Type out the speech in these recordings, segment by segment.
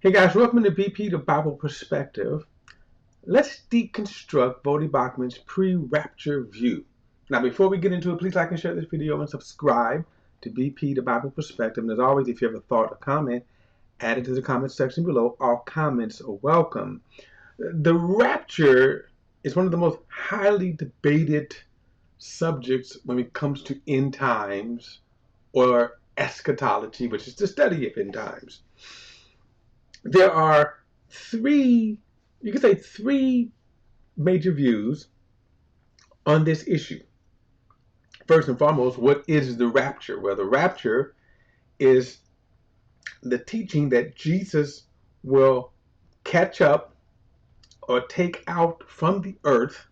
Hey guys, welcome to BP, the Bible Perspective. Let's deconstruct Voddie Bachman's pre-rapture view. Now, before we get into it, please like and share this video and subscribe to BP, the Bible Perspective. And as always, if you have a thought or comment, add it to the comment section below. All comments are welcome. The rapture is one of the most highly debated subjects when it comes to end times or eschatology, which is the study of end times. There are three major views on this issue. First and foremost, what is the rapture? Well, the rapture is the teaching that Jesus will catch up or take out from the earth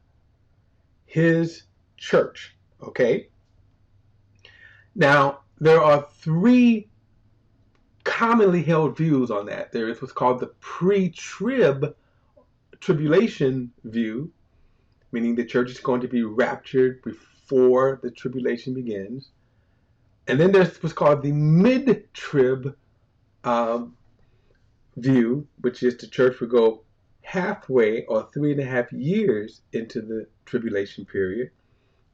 his church. Okay? Now, there are three commonly held views on that. There is what's called the tribulation view, meaning the church is going to be raptured before the tribulation begins. And then there's what's called the mid-trib view, which is the church will go halfway or 3.5 years into the tribulation period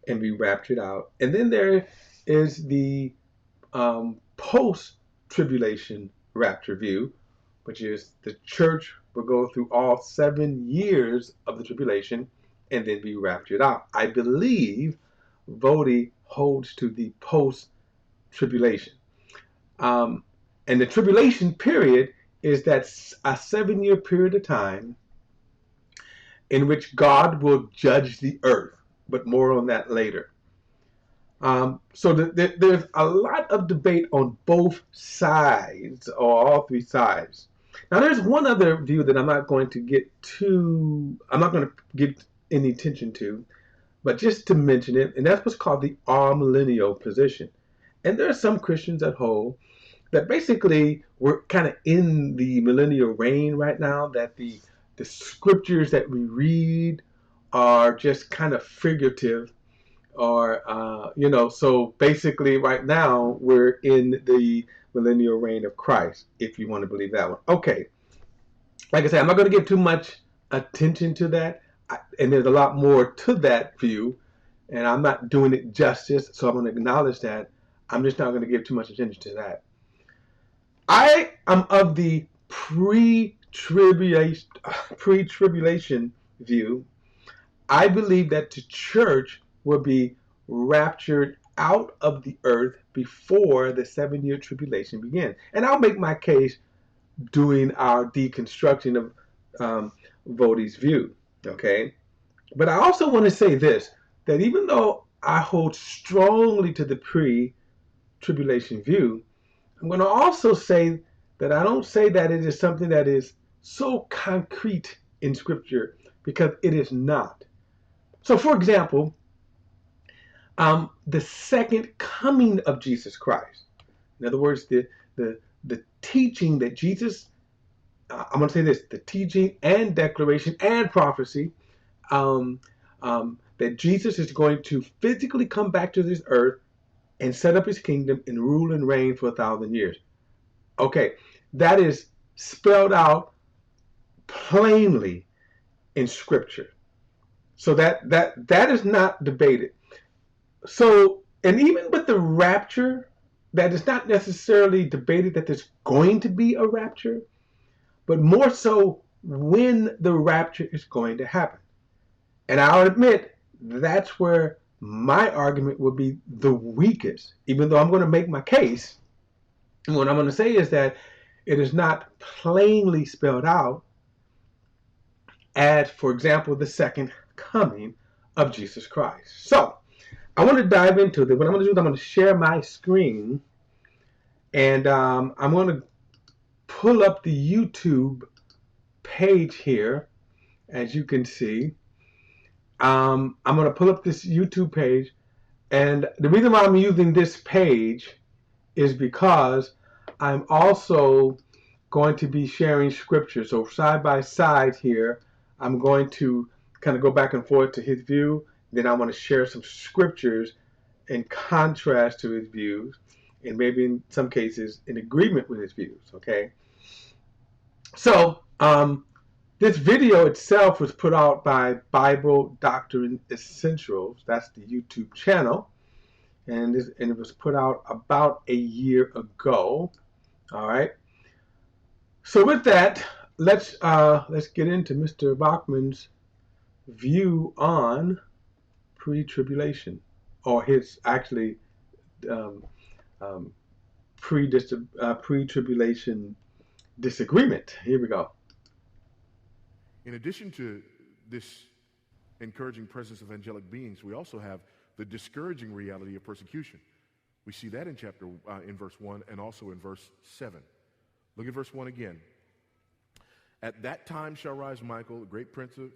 and be raptured out. And then there is the post-tribulation rapture view, which is the church will go through all 7 years of the tribulation and then be raptured out. I believe Voddie holds to the post-tribulation. And the tribulation period is that a 7-year period of time in which God will judge the earth, but more on that later. So there's a lot of debate on both sides, or all three sides. Now, there's one other view that I'm not going to give any attention to, but just to mention it, and that's what's called the amillennial position. And there are some Christians that hold that basically we're kind of in the millennial reign right now, that the scriptures that we read are just kind of figurative, or so basically right now we're in the millennial reign of Christ, if you want to believe that one. Okay, like I said, I'm not going to give too much attention to that, and there's a lot more to that view, and I'm not doing it justice, so I'm going to acknowledge that. I'm just not going to give too much attention to that. I am of the pre-tribulation view. I believe that the church will be raptured out of the earth before the 7-year tribulation begins. And I'll make my case doing our deconstruction of Voddie's view. Okay? But I also want to say this, that even though I hold strongly to the pre-tribulation view, I'm going to also say that I don't say that it is something that is so concrete in Scripture, because it is not. So, for example, the second coming of Jesus Christ. In other words, the teaching that Jesus, I'm going to say this, the teaching and declaration and prophecy that Jesus is going to physically come back to this earth and set up his kingdom and rule and reign for 1,000 years. Okay, that is spelled out plainly in Scripture. So that is not debated. So, and even with the rapture, that is not necessarily debated that there's going to be a rapture, but more so when the rapture is going to happen. And I'll admit, that's where my argument would be the weakest, even though I'm going to make my case. And what I'm going to say is that it is not plainly spelled out as, for example, the second coming of Jesus Christ. So, I want to dive into this. What I'm going to do is I'm going to share my screen, and I'm going to pull up the YouTube page here, as you can see. I'm going to pull up this YouTube page, and the reason why I'm using this page is because I'm also going to be sharing scripture. So side by side here, I'm going to kind of go back and forth to his view. Then I want to share some scriptures in contrast to his views, and maybe in some cases in agreement with his views. Okay. So, this video itself was put out by Bible Doctrine Essentials. That's the YouTube channel. And it was put out about a year ago. All right. So with that, let's get into Mr. Bachman's view on pre-tribulation, or his actually um, um, pre-tribulation disagreement. Here we go. In addition to this encouraging presence of angelic beings, we also have the discouraging reality of persecution. We see that in verse 1 and also in verse 7. Look at verse 1 again. At that time shall rise Michael, the great prince who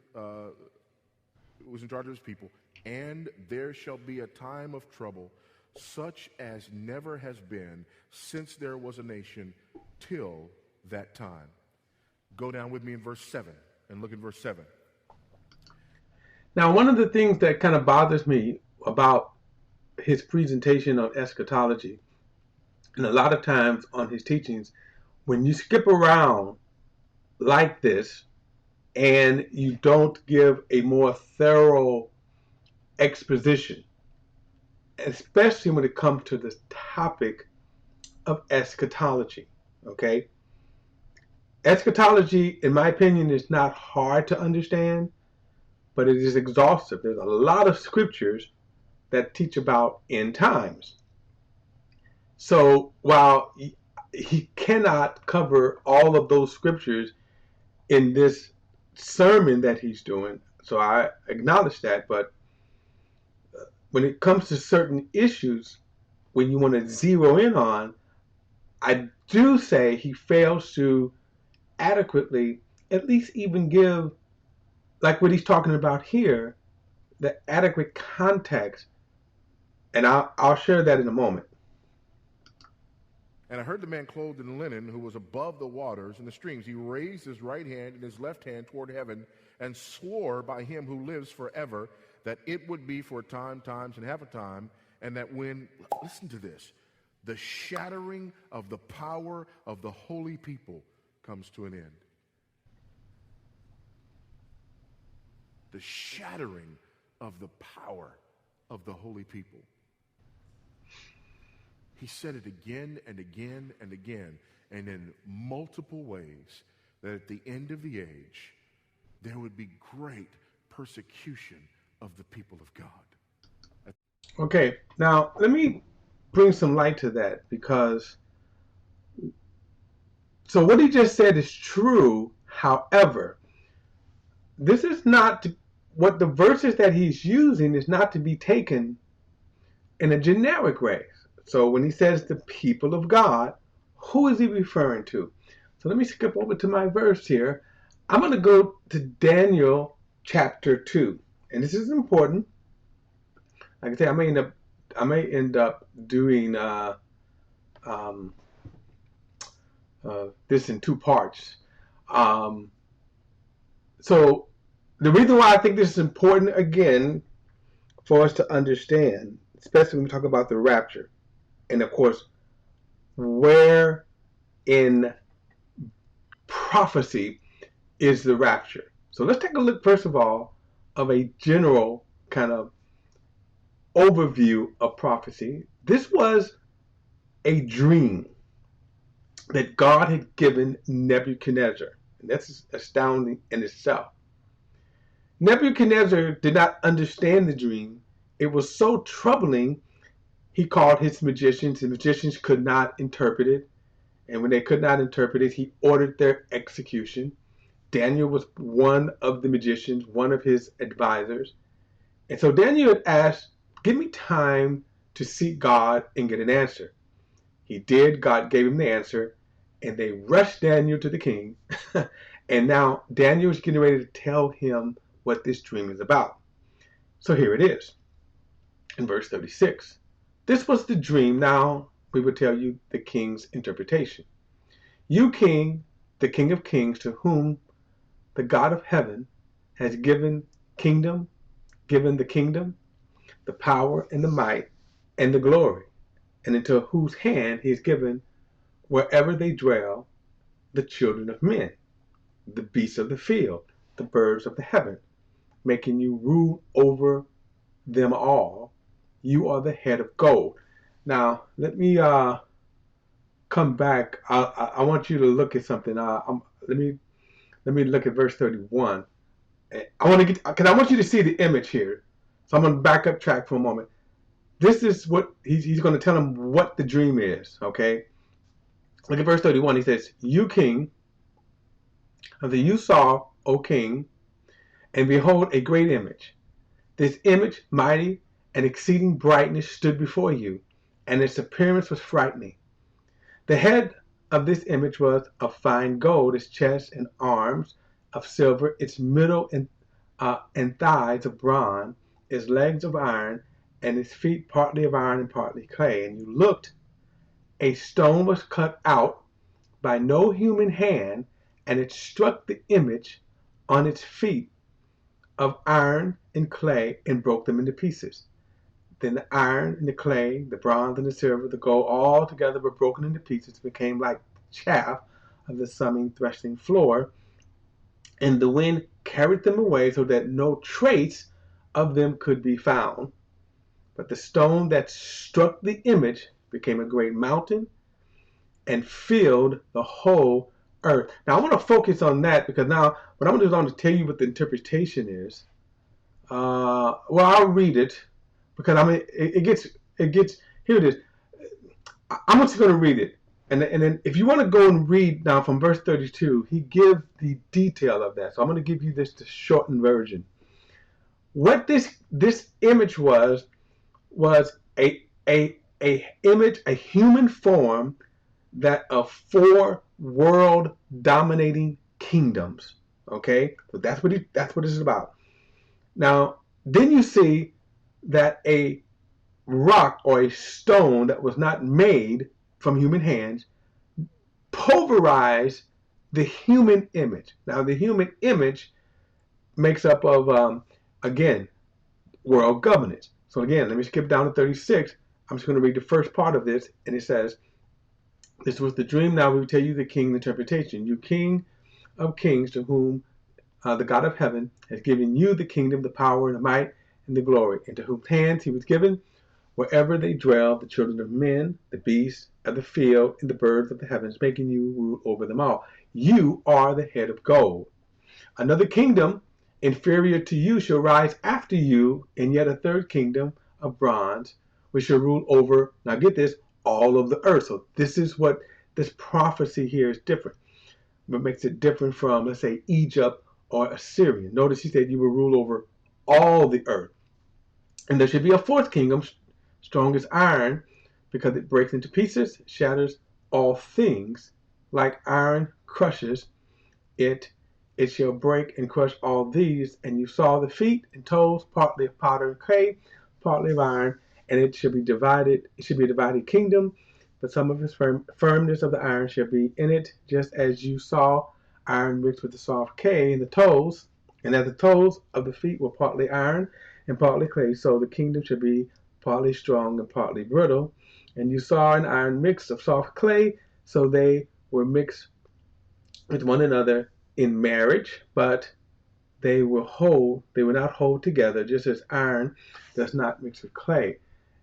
was in charge of his people, and there shall be a time of trouble, such as never has been since there was a nation till that time. Go down with me in verse 7 and look at verse 7. Now, one of the things that kind of bothers me about his presentation of eschatology, and a lot of times on his teachings, when you skip around like this and you don't give a more thorough exposition, especially when it comes to this topic of eschatology. Okay, eschatology, in my opinion, is not hard to understand, but it is exhaustive. There's a lot of scriptures that teach about end times. So while he cannot cover all of those scriptures in this sermon that he's doing, so I acknowledge that, but when it comes to certain issues, when you want to zero in on, I do say he fails to adequately at least even give, like what he's talking about here, the adequate context. And I'll share that in a moment. And I heard the man clothed in linen who was above the waters and the streams. He raised his right hand and his left hand toward heaven and swore by him who lives forever that it would be for a time, times, and half a time, and that when, listen to this, the shattering of the power of the holy people comes to an end. The shattering of the power of the holy people. He said it again and again and again, and in multiple ways, that at the end of the age, there would be great persecution of the people of God. Okay, now let me bring some light to that, because so what he just said is true. However, this is not what the verses that he's using is not to be taken in a generic way. So when he says the people of God, who is he referring to? So let me skip over to my verse here. I'm going to go to Daniel chapter 2. And this is important. Like I say, I may end up doing this in two parts. So the reason why I think this is important, again, for us to understand, especially when we talk about the rapture, and of course, where in prophecy is the rapture. So let's take a look, first of all, of a general kind of overview of prophecy. This was a dream that God had given Nebuchadnezzar. And that's astounding in itself. Nebuchadnezzar did not understand the dream. It was so troubling, he called his magicians. The magicians could not interpret it. And when they could not interpret it, he ordered their execution. Daniel was one of the magicians, one of his advisors. And so Daniel had asked, give me time to seek God and get an answer. He did. God gave him the answer. And they rushed Daniel to the king. And now Daniel is getting ready to tell him what this dream is about. So here it is in verse 36. This was the dream. Now we will tell you the king's interpretation. You, king, the king of kings, to whom the God of heaven has given the kingdom, the power and the might and the glory, and into whose hand he has given, wherever they dwell, the children of men. the beasts of the field, the birds of the heaven, making you rule over them all. You are the head of gold. Now, let me come back. I want you to look at something. Let me look at verse 31. I want to get because I want you to see the image here. So I'm going to back up track for a moment. This is what he's going to tell him what the dream is. Okay, look at verse 31. He says, "You king, until you saw, O king, and behold a great image. This image, mighty and exceeding brightness, stood before you, and its appearance was frightening. The head of this image was of fine gold, its chest and arms of silver, its middle and thighs of bronze, its legs of iron, and its feet partly of iron and partly clay. And you looked, a stone was cut out by no human hand, and it struck the image on its feet of iron and clay and broke them into pieces. Then the iron and the clay, the bronze and the silver, the gold, all together were broken into pieces, became like chaff of the summing threshing floor, and the wind carried them away so that no trace of them could be found. But the stone that struck the image became a great mountain and filled the whole earth." Now I want to focus on that because now what I'm going to tell you what the interpretation is. Well, I'll read it because I mean it gets here it is. I'm just going to read it, and then if you want to go and read now from verse 32, he gives the detail of that. So I'm going to give you the shortened version. What this image was a image, a human form that of four world dominating kingdoms. Okay, so that's what this is about. Now, then you see that a rock or a stone that was not made from human hands pulverized the human image. Now, the human image makes up of, again, world governance. So again, let me skip down to 36. I'm just going to read the first part of this, and it says, "This was the dream. Now we will tell you the king interpretation. You king of kings, to whom the God of heaven has given you the kingdom, the power, and the might, and the glory, into whose hands he was given. Wherever they dwell, the children of men, the beasts of the field, and the birds of the heavens, making you rule over them all. You are the head of gold. Another kingdom inferior to you shall rise after you, and yet a third kingdom of bronze, which shall rule over," now get this, "all of the earth." So this is what this prophecy here is different. What makes it different from, let's say, Egypt or Assyria. Notice he said you will rule over all the earth. And there should be a fourth kingdom, strong as iron, because it breaks into pieces, shatters all things, like iron crushes it. It shall break and crush all these. And you saw the feet and toes, partly of powder and clay, partly of iron, and it shall be divided. It should be a divided kingdom, but some of its firmness of the iron shall be in it, just as you saw iron mixed with the soft clay in the toes. And as the toes of the feet were partly iron and partly clay, so the kingdom shall be partly strong and partly brittle. And you saw an iron mix of soft clay, so they were mixed with one another in marriage, but they were not whole together, just as iron does not mix with clay.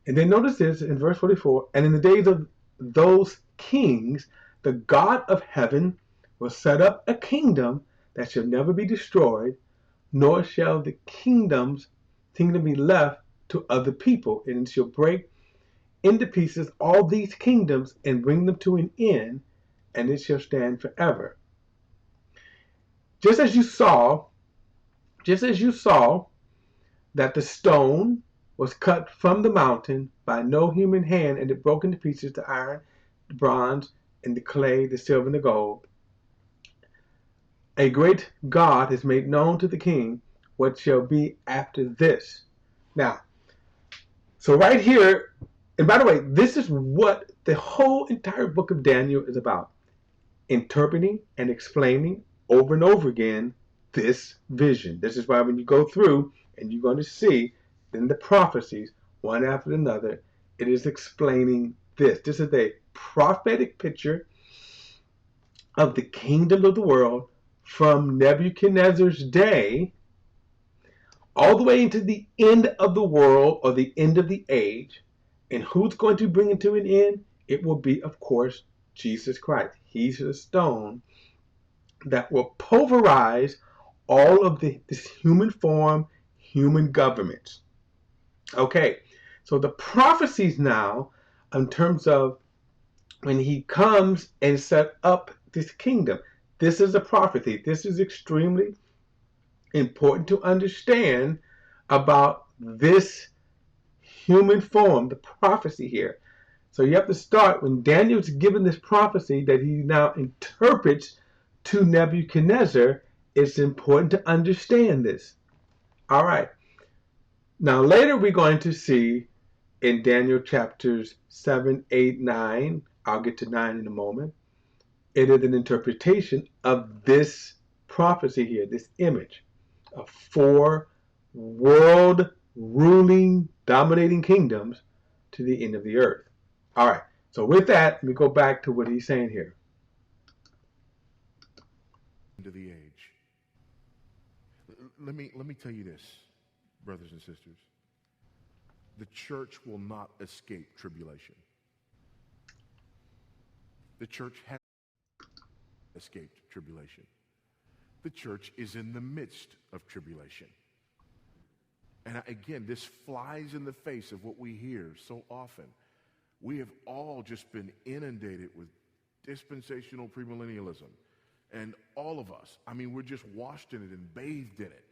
And then notice this in verse 44, "And in the days of those kings, the God of heaven will set up a kingdom that shall never be destroyed, nor shall the kingdom be left to other people, and it shall break into pieces all these kingdoms and bring them to an end, and it shall stand forever." Just as you saw that the stone was cut from the mountain by no human hand, and it broke into pieces the iron, the bronze, and the clay, the silver, and the gold, a great God has made known to the king what shall be after this. Now, so right here, and by the way, this is what the whole entire book of Daniel is about: interpreting and explaining over and over again this vision. This is why when you go through and you're going to see in the prophecies, one after another, it is explaining this. This is a prophetic picture of the kingdom of the world from Nebuchadnezzar's day all the way into the end of the world or the end of the age. And who's going to bring it to an end? It will be, of course, Jesus Christ. He's the stone that will pulverize all of this human form, human governments. Okay, so the prophecies now, in terms of when he comes and set up this kingdom, this is a prophecy. This is extremely important to understand about this human form, the prophecy here. So you have to start when Daniel's given this prophecy that he now interprets to Nebuchadnezzar. It's important to understand this. All right. Now later we're going to see in Daniel chapters 7, 8, 9, I'll get to 9 in a moment, it is an interpretation of this prophecy here, this image of 4 world ruling, dominating kingdoms to the end of the earth. All right, so with that, let me go back to what he's saying here. Into the age. Let me tell you this, brothers and sisters. The church will not escape tribulation. The church has escaped tribulation. The church is in the midst of tribulation. And again, this flies in the face of what we hear so often. We have all just been inundated with dispensational premillennialism. And all of us, I mean, we're just washed in it and bathed in it.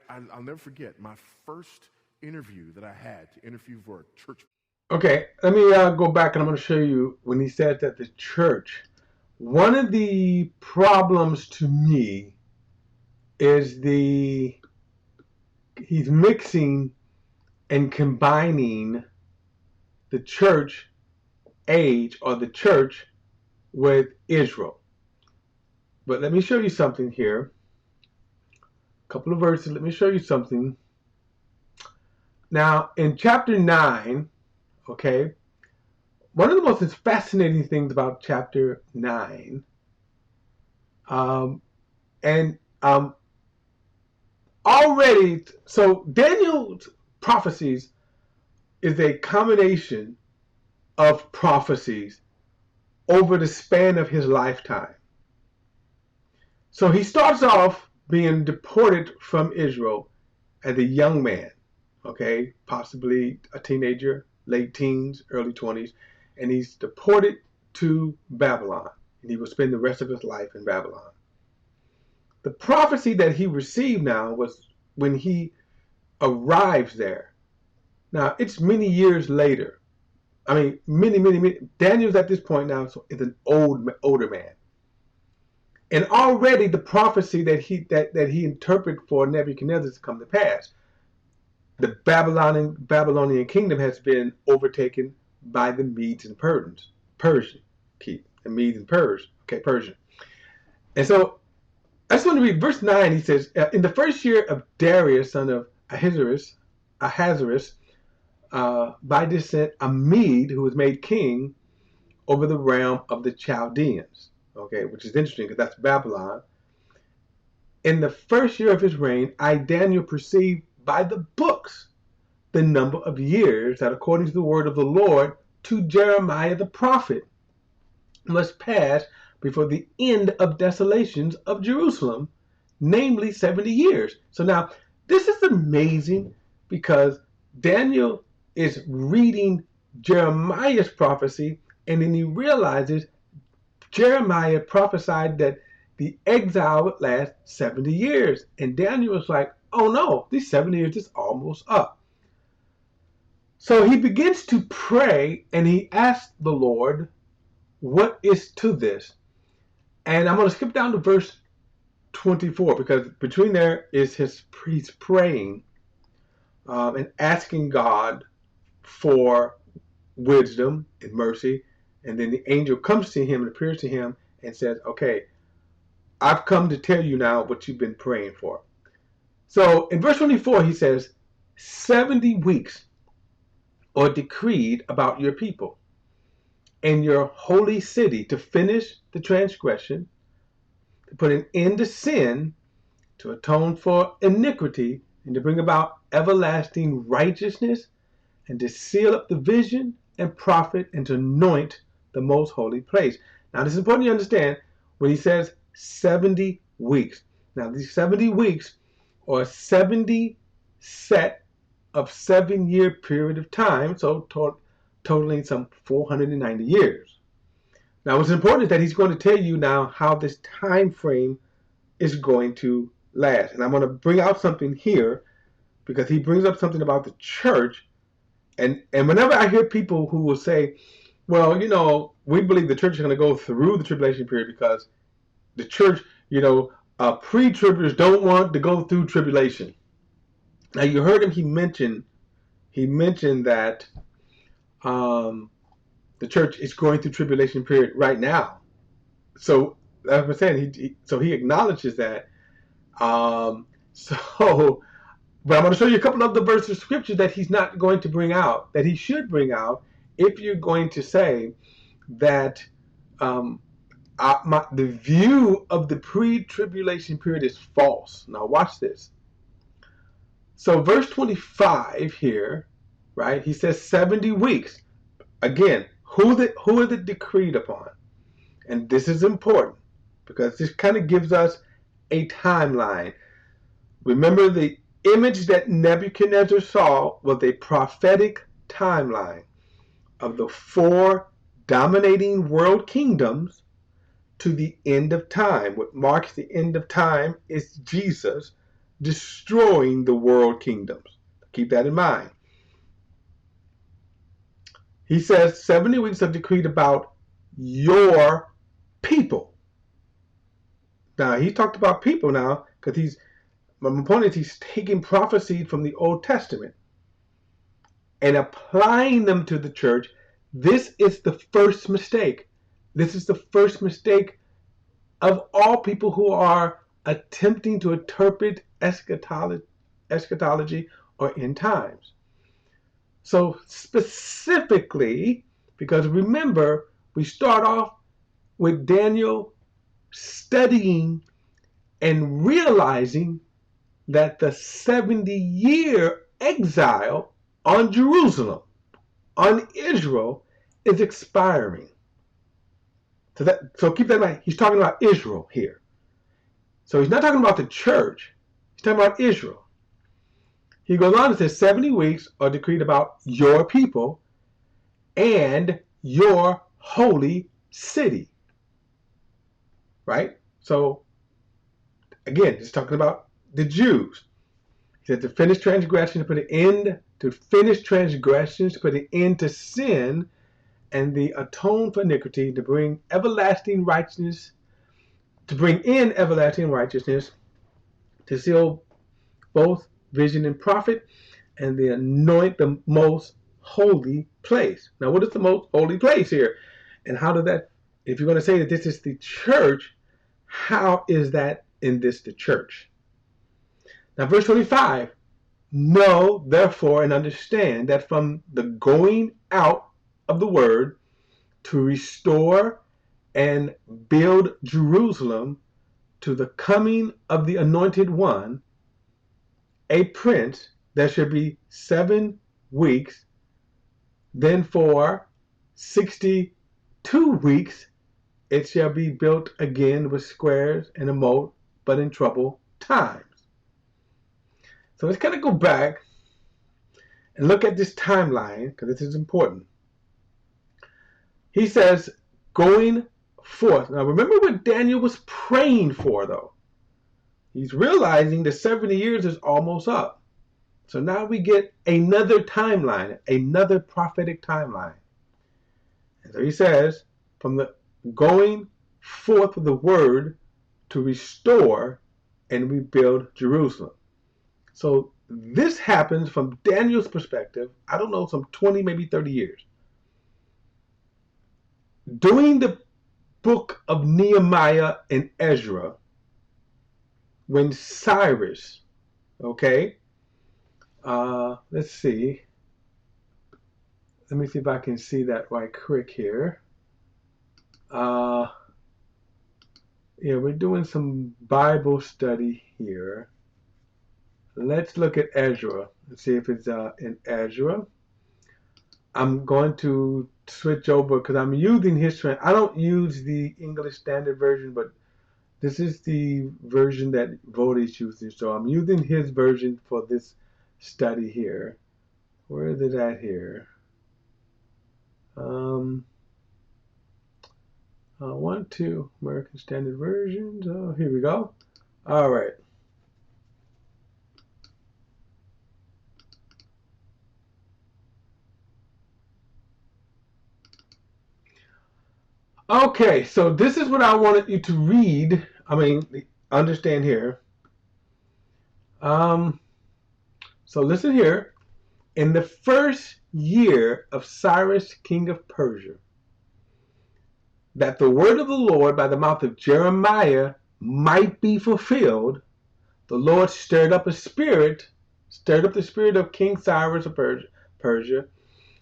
I'll never forget my first interview that I had to interview for a church. Okay, let me go back and I'm going to show you when he said that the church, one of the problems to me is he's mixing and combining the church age or the church with Israel. But let me show you something here. A couple of verses. Let me show you something. Now, in chapter 9, okay, one of the most fascinating things about chapter 9, already, so Daniel's prophecies is a combination of prophecies over the span of his lifetime. So he starts off being deported from Israel as a young man, okay, possibly a teenager, late teens, early 20s, and he's deported to Babylon, and he will spend the rest of his life in Babylon. The prophecy that he received now was when he arrives there. Now, it's many years later. I mean, many. Daniel's at this point now is an older man. And already the prophecy that he interpreted for Nebuchadnezzar to come to pass. The Babylonian kingdom has been overtaken by the Medes and Persians. The Medes and Persian. And so I just want to read verse 9. He says, in the first year of Darius, son of Ahasuerus, by descent, a Mede who was made king over the realm of the Chaldeans, okay, which is interesting because that's Babylon. In the first year of his reign, I, Daniel, perceived by the books the number of years that, according to the word of the Lord to Jeremiah the prophet, must pass before the end of desolations of Jerusalem, namely 70 years. So now, this is amazing because Daniel is reading Jeremiah's prophecy, and then he realizes Jeremiah prophesied that the exile would last 70 years. And Daniel was like, oh no, these 70 years is almost up. So he begins to pray, and he asks the Lord, what is to this? And I'm going to skip down to verse 24 because between there is he's praying and asking God for wisdom and mercy. And then the angel comes to him and appears to him and says, okay, I've come to tell you now what you've been praying for. So in verse 24, he says, 70 weeks are decreed about your people and your holy city to finish the transgression, to put an end to sin, to atone for iniquity, and to bring about everlasting righteousness, and to seal up the vision and prophet, and to anoint the most holy place. Now, this is important you understand when he says 70 weeks. Now, these 70 weeks are 70 set of 7-year period of time, so totaling some 490 years. Now, what's important is that he's going to tell you now how this time frame is going to last. And I'm going to bring out something here because he brings up something about the church. And whenever I hear people who will say, well, we believe the church is going to go through the tribulation period because the church, pre-tribulars don't want to go through tribulation. Now, you heard him, he mentioned that the church is going through tribulation period right now. So, as I'm saying, he acknowledges that. But I'm going to show you a couple of the verses of scripture that he's not going to bring out, that he should bring out, if you're going to say that the view of the pre-tribulation period is false. Now watch this. So verse 25 here, right? He says 70 weeks. Again, who is it decreed upon? And this is important because this kind of gives us a timeline. Remember, the image that Nebuchadnezzar saw was a prophetic timeline of the 4 dominating world kingdoms to the end of time. What marks the end of time is Jesus destroying the world kingdoms. Keep that in mind. He says 70 weeks are decreed about your people. Now, he talked about people now because my point is he's taking prophecy from the Old Testament and applying them to the church. This is the first mistake. This is the first mistake of all people who are attempting to interpret eschatology or end times. So specifically, because remember, we start off with Daniel studying and realizing that the 70-year exile on Jerusalem, on Israel, is expiring. So keep that in mind. He's talking about Israel here. So he's not talking about the church. He's talking about Israel. He goes on and says 70 weeks are decreed about your people and your holy city. Right? So again, he's talking about the Jews. He said to finish transgression, to put an end to finish transgressions, to put an end to sin, and the atone for iniquity, to bring everlasting righteousness, to bring in everlasting righteousness, to seal both vision and prophet, and they anoint the most holy place. Now, what is the most holy place here? And how does that, if you're going to say that this is the church, how is that in this the church? Now, verse 25, know therefore and understand that from the going out of the word to restore and build Jerusalem to the coming of the anointed one, a prince, there should be 7 weeks, then for 62 weeks it shall be built again with squares and a moat, but in troubled times. So let's kind of go back and look at this timeline, because this is important. He says, going forth. Now remember what Daniel was praying for, though. He's realizing the 70 years is almost up. So now we get another timeline, another prophetic timeline. And so he says, from the going forth of the word to restore and rebuild Jerusalem. So this happens from Daniel's perspective, I don't know, some 20, maybe 30 years. During the book of Nehemiah and Ezra, when Cyrus, okay, let's see. Let me see if I can see that right quick here. Yeah, we're doing some Bible study here. Let's look at Ezra and see if it's in Ezra. I'm going to switch over because I'm using history. I don't use the English Standard Version, but this is the version that Voddie is using. So I'm using his version for this study here. Where is it at here? Um, 1, 2, American Standard Versions. Oh, here we go. All right. Okay, so this is what I wanted you to read. Understand here. Um, so listen here. In the first year of Cyrus, king of Persia, that the word of the Lord by the mouth of Jeremiah might be fulfilled, the Lord stirred up the spirit of King Cyrus of Persia,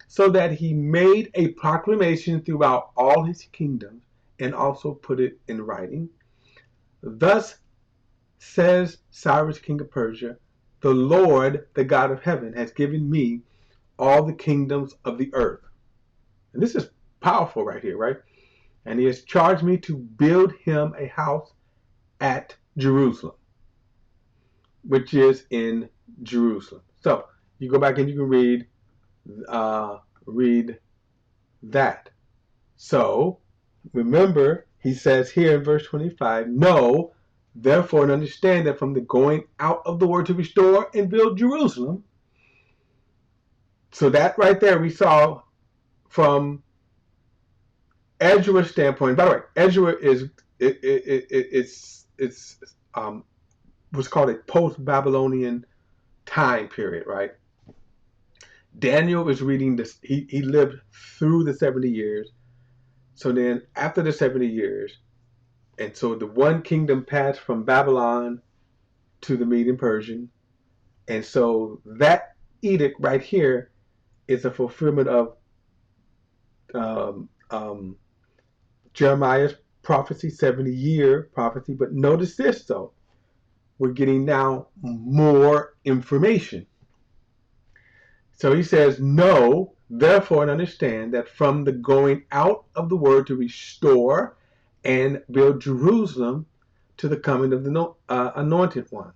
so that he made a proclamation throughout all his kingdoms and also put it in writing. Thus says Cyrus, king of Persia, the Lord, the God of heaven, has given me all the kingdoms of the earth. And this is powerful right here, right? And he has charged me to build him a house at Jerusalem, which is in Jerusalem. So you go back and you can read that. So remember, he says here in verse 25, know, therefore, and understand that from the going out of the word to restore and build Jerusalem. So that right there we saw from Ezra's standpoint. By the way, Ezra is it's what's called a post-Babylonian time period, right? Daniel is reading this. He lived through the 70 years. So then after the 70 years, and so the one kingdom passed from Babylon to the Median Persian. And so that edict right here is a fulfillment of um, um, Jeremiah's prophecy, 70-year prophecy. But notice this, though. We're getting now more information. So he says, know, therefore, and understand that from the going out of the word to restore and build Jerusalem to the coming of the anointed one.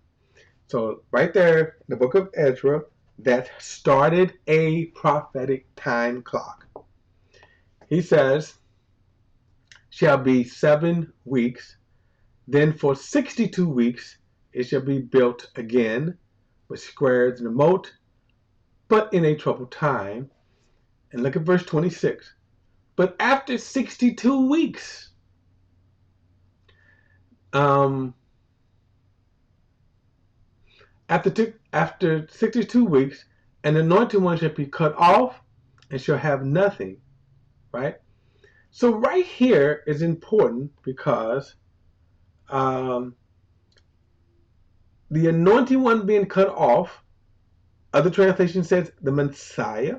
So right there, the book of Ezra, that started a prophetic time clock. He says, shall be 7 weeks. Then for 62 weeks it shall be built again with squares and a moat, but in a troubled time. And look at verse 26. But after 62 weeks, um, after 62 weeks, an anointed one shall be cut off and shall have nothing, right? So right here is important because um, the anointed one being cut off, other translation says the Messiah.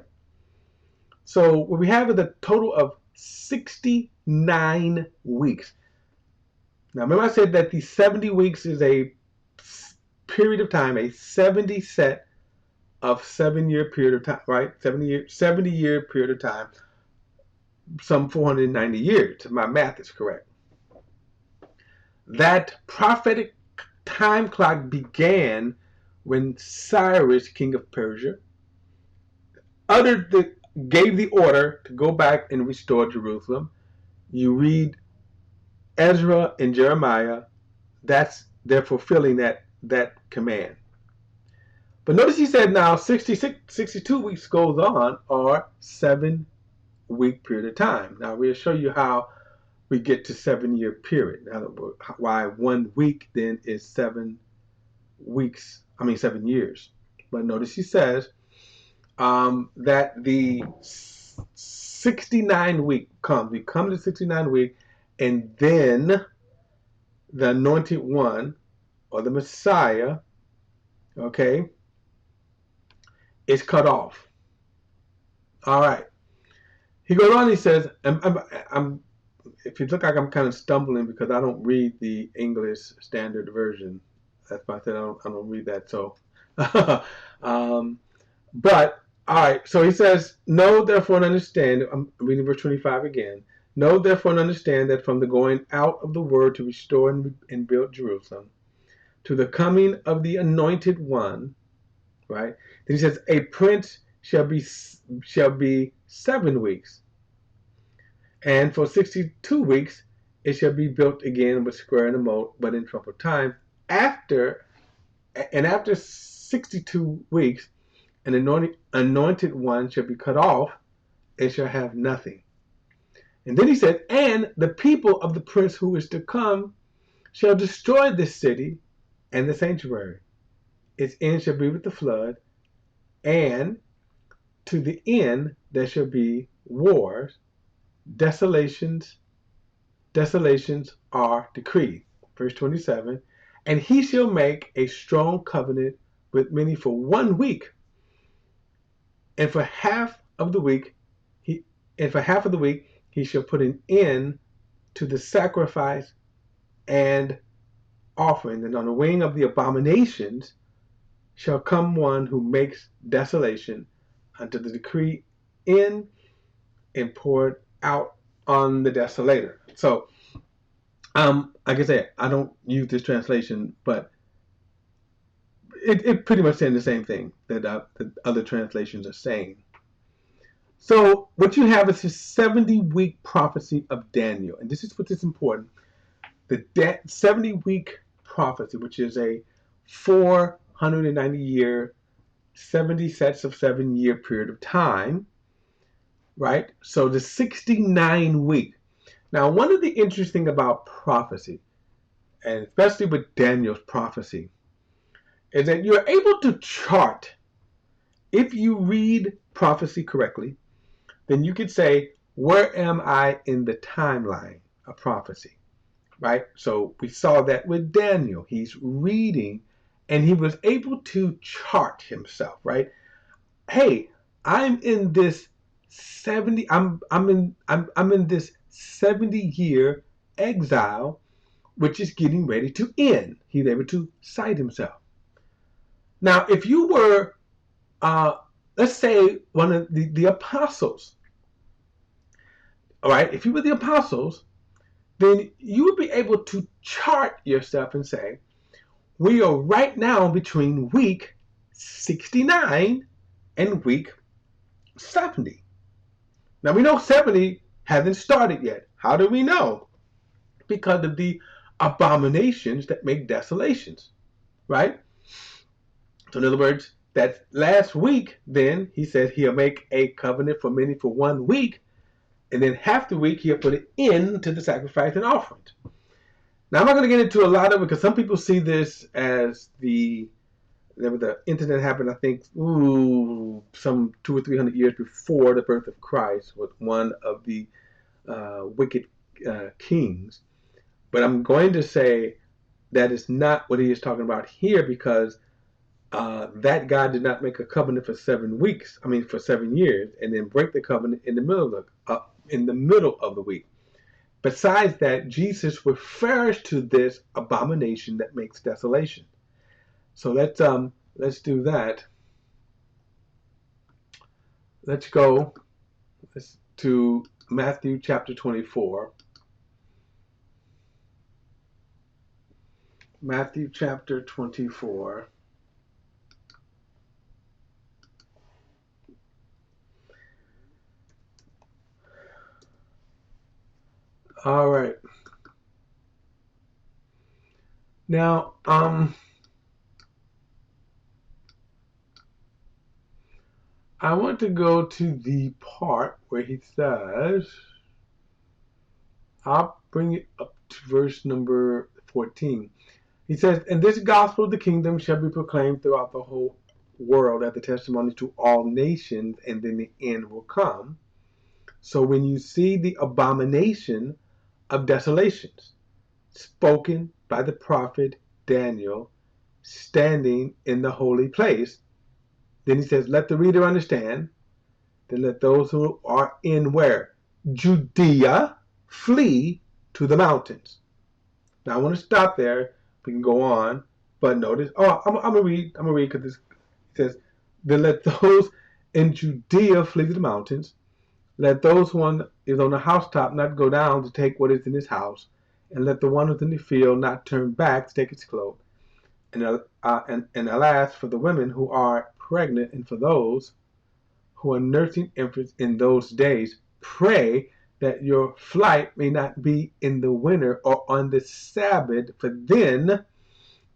So what we have is a total of 69 weeks. Now remember I said that the 70 weeks is a period of time, a 70 set of 7-year period of time, right? 70-year period of time, some 490 years, if my math is correct. That prophetic time clock began when Cyrus, king of Persia, gave the order to go back and restore Jerusalem. You read Ezra and Jeremiah, they're fulfilling that command. But notice he said now 62 weeks goes on, or 7-week period of time. Now we'll show you how we get to 7-year period. Now, why 1 week then is 7 years. But notice he says that the 69 week comes. We come to 69 week, and then the anointed one, or the Messiah, okay, is cut off. All right. He goes on. He says, if it look like I'm kind of stumbling because I don't read the English Standard Version, that's why I said I don't read that. So, um, but all right. So he says, "Know therefore and understand." I'm reading verse 25 again. Know therefore and understand that from the going out of the word to restore and build Jerusalem, to the coming of the Anointed One, right? Then he says, "A prince shall be 7 weeks, and for 62 weeks it shall be built again with square and a moat, but in troubled time. After 62 weeks, an anointed one shall be cut off, and shall have nothing." And then he said, "And the people of the prince who is to come shall destroy this city and the sanctuary. Its end shall be with the flood, and to the end there shall be wars, desolations are decreed." Verse 27, "And he shall make a strong covenant with many for 1 week, and for half of the week he shall put an end to the sacrifice and offering, and on the wing of the abominations shall come one who makes desolation until the decree end and poured out on the desolator." So, like I said, I don't use this translation, but it pretty much saying the same thing that the other translations are saying. So what you have is a 70-week prophecy of Daniel, and this is what is important. The 70-week prophecy, which is a 490-year, 70 sets of 7-year period of time, right? So the 69-week. Now, one of the interesting about prophecy, and especially with Daniel's prophecy, is that you're able to chart. If you read prophecy correctly, then you could say, where am I in the timeline of prophecy, right? So we saw that with Daniel. He's reading and he was able to chart himself, right? Hey, I'm in this 70 I'm in this 70-year exile, which is getting ready to end. He's able to cite himself. Now, if you were let's say one of the apostles, all right, if you were the apostles, then you would be able to chart yourself and say, we are right now between week 69 and week 70. Now we know 70 hasn't started yet. How do we know? Because of the abominations that make desolations, right? So in other words, that last week, then he said he'll make a covenant for many for 1 week, and then half the week he'll put an end to the sacrifice and offerings. Now I'm not going to get into a lot of it because some people see this as the internet happened, I think, some 200 or 300 years before the birth of Christ, with one of the wicked kings. But I'm going to say that is not what he is talking about here, because that God did not make a covenant for 7 weeks. I mean, for 7 years, and then break the covenant in the middle of the week. Besides that, Jesus refers to this abomination that makes desolation. So let's do that. Let's go to Matthew chapter 24. Matthew chapter 24. All right. Now, I want to go to the part where he says, I'll bring it up to verse number 14. He says, "And this gospel of the kingdom shall be proclaimed throughout the whole world as a testimony to all nations, and then the end will come." So when you see the abomination of desolations spoken by the prophet Daniel standing in the holy place, then he says, "Let the reader understand. Then let those who are in where? Judea." flee to the mountains. Now I want to stop there. We can go on, but notice. Oh, I'm gonna read. I'm gonna read because it says, "Then let those in Judea flee to the mountains. Let those who is on the housetop not go down to take what is in his house, and let the one who's in the field not turn back to take his cloak. And alas, for the women who are pregnant and for those who are nursing infants in those days, pray that your flight may not be in the winter or on the Sabbath, for then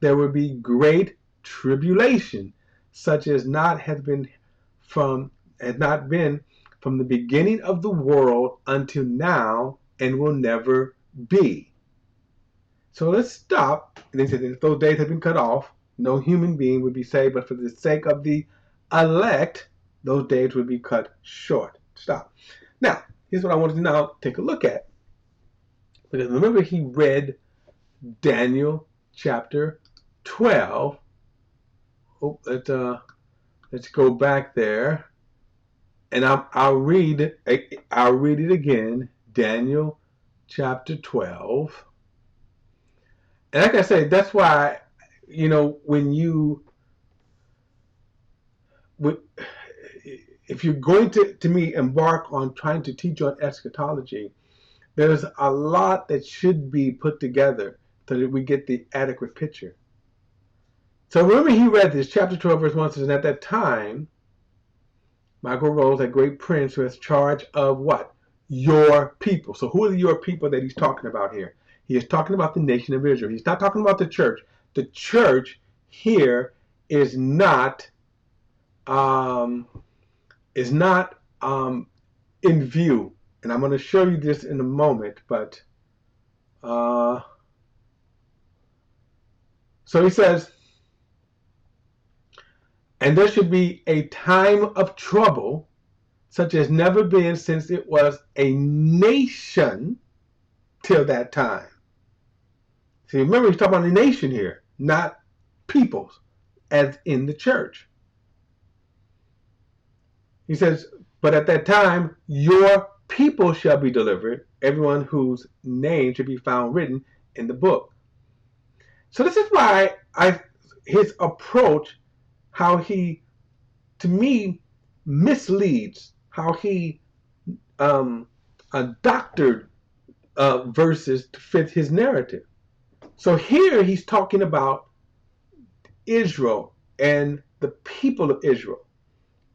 there will be great tribulation, such as has not been from the beginning of the world until now, and will never be." So let's stop. And they said, if those days have been cut off, no human being would be saved, but for the sake of the elect, those days would be cut short. Stop. Now, here's what I want to now take a look at. Because remember, he read Daniel chapter 12. Oh, let's go back there, and I'll read it again. Daniel chapter 12. And like I say, that's why, if you're going to me embark on trying to teach on eschatology, there's a lot that should be put together so that we get the adequate picture. So remember, he read this, chapter 12, verse 1 says, "And at that time, Michael rose, a great prince who has charge of" what? Your people. So who are your people that he's talking about here? He is talking about the nation of Israel. He's not talking about the church. The church here is not in view, and I'm going to show you this in a moment. But so he says, "And there should be a time of trouble, such as never been since it was a nation till that time." See, remember, he's talking about a nation here, not peoples, as in the church. He says, "But at that time, your people shall be delivered, everyone whose name should be found written in the book." So this is why his approach, how he, to me, misleads, how he doctored verses to fit his narrative. So here he's talking about Israel and the people of Israel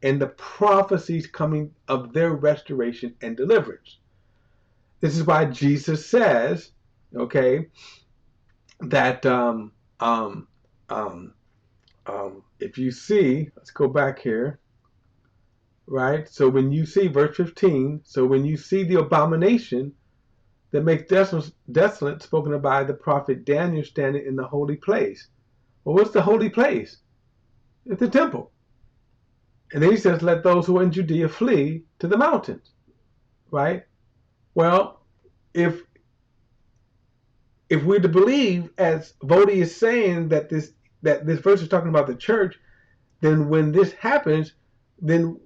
and the prophecies coming of their restoration and deliverance. This is why Jesus says, okay, that if you see, let's go back here, right? So when you see verse 15, so when you see the abomination that makes desolate, spoken of by the prophet Daniel, standing in the holy place. Well, what's the holy place? It's the temple. And then he says, "Let those who are in Judea flee to the mountains." Right? Well, if we're to believe, as Voddie is saying, that this verse is talking about the church, then when this happens, then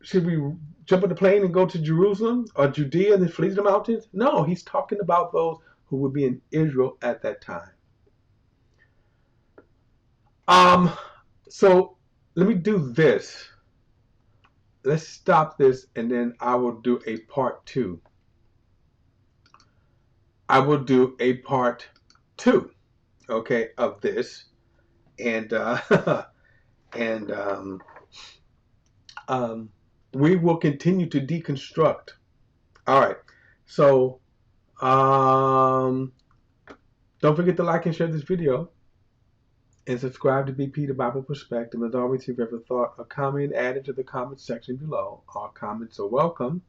should we jump on the plane and go to Jerusalem or Judea and then flee to the mountains? No, he's talking about those who would be in Israel at that time. So let me do this. Let's stop this, and then I will do a part 2. I will do a part 2, okay, of this, and we will continue to deconstruct. All right, so don't forget to like and share this video, and subscribe to BP the Bible Perspective. As always, if you ever thought, a comment, add it to the comment section below. All comments are welcome,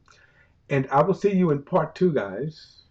and I will see you in part 2, guys.